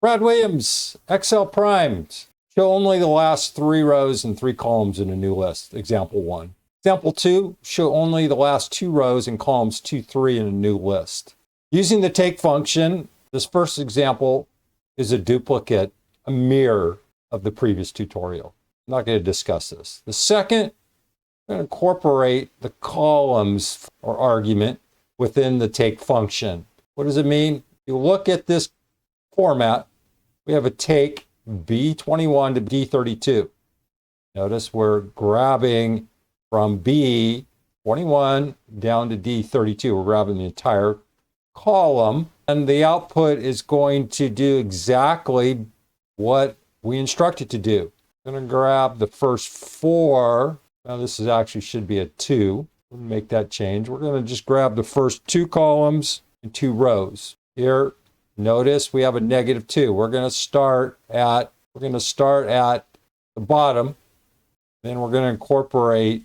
Brad Williams, Excel primed. Show only the last 3 rows and 3 columns in a new list. Example 1. Example 2, show only the last 2 rows and columns 2, 3 in a new list. Using the take function, this first example is a duplicate, a mirror of the previous tutorial. I'm not going to discuss this. The second, I'm going to incorporate the columns or argument within the take function. What does it mean? You look at this format, we have a take B21 to D32. Notice we're grabbing from B21 down to D32. We're grabbing the entire column, and the output is going to do exactly what we instruct it to do. I'm going to grab the first 4. Now this is actually should be a 2. We'll make that change. We're going to just grab the first 2 columns and 2 rows. Here, notice we have a -2. We're going to start at the bottom. Then we're going to incorporate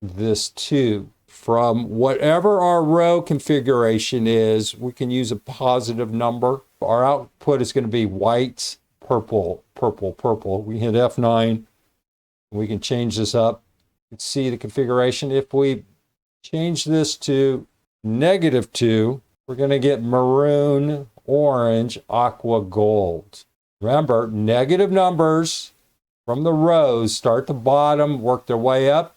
this 2. From whatever our row configuration is, we can use a positive number. Our output is going to be white, purple, purple, purple. We hit F9. We can change this up. You can see the configuration. If we change this to -2, we're going to get maroon, orange, aqua, gold. Remember, negative numbers from the rows start at the bottom, work their way up.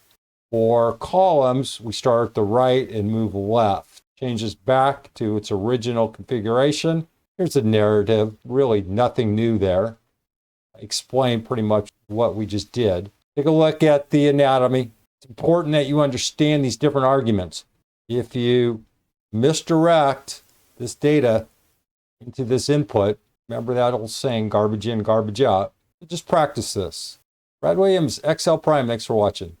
For columns, we start at the right and move left. Changes back to its original configuration. Here's the narrative. Really nothing new there. I explained pretty much what we just did. Take a look at the anatomy. It's important that you understand these different arguments. If you misdirect this data into this input, remember that old saying, garbage in, garbage out. Just practice this. Brad Williams, Excel Prime. Thanks for watching.